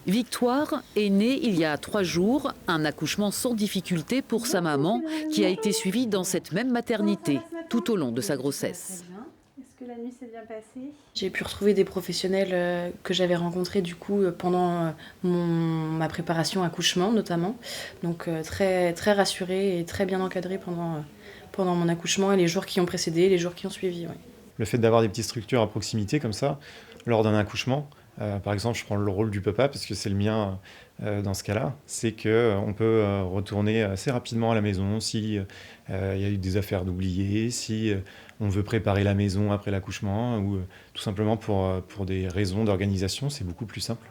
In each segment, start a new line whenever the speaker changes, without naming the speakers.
Victoire est née il y a 3 jours, un accouchement sans difficulté pour sa maman qui a été suivie dans cette même maternité tout au long de sa grossesse.
Est-ce que la nuit s'est bien passée?
J'ai pu retrouver des professionnels que j'avais rencontrés du coup pendant ma préparation accouchement notamment. Donc très, très rassurée et très bien encadrée pendant mon accouchement et les jours qui ont précédé, les jours qui ont suivi. Ouais.
Le fait d'avoir des petites structures à proximité comme ça, lors d'un accouchement, par exemple, je prends le rôle du papa parce que c'est le mien dans ce cas-là, c'est qu'on peut retourner assez rapidement à la maison si il y a eu des affaires d'oublier, si on veut préparer la maison après l'accouchement ou tout simplement pour des raisons d'organisation, c'est beaucoup plus simple.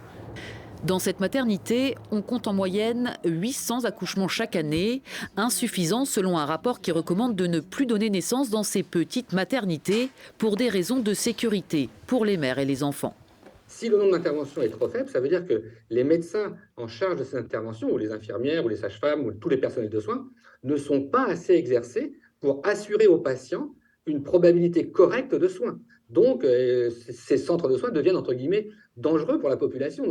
Dans cette maternité, on compte en moyenne 800 accouchements chaque année, insuffisant selon un rapport qui recommande de ne plus donner naissance dans ces petites maternités pour des raisons de sécurité pour les mères et les enfants.
Si le nombre d'interventions est trop faible, ça veut dire que les médecins en charge de ces interventions, ou les infirmières, ou les sages-femmes, ou tous les personnels de soins, ne sont pas assez exercés pour assurer aux patients une probabilité correcte de soins. Donc, ces centres de soins deviennent, entre guillemets, dangereux pour la population.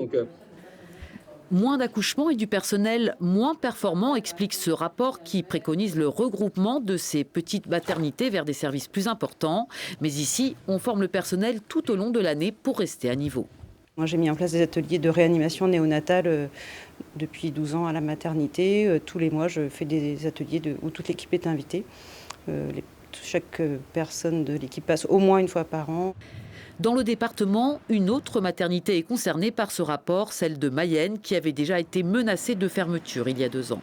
Moins d'accouchements et du personnel moins performant explique ce rapport qui préconise le regroupement de ces petites maternités vers des services plus importants. Mais ici, on forme le personnel tout au long de l'année pour rester à niveau.
Moi, j'ai mis en place des ateliers de réanimation néonatale depuis 12 ans à la maternité. Tous les mois, je fais des ateliers où toute l'équipe est invitée. Chaque personne de l'équipe passe au moins une fois par an.
Dans le département, une autre maternité est concernée par ce rapport, celle de Mayenne, qui avait déjà été menacée de fermeture il y a 2 ans.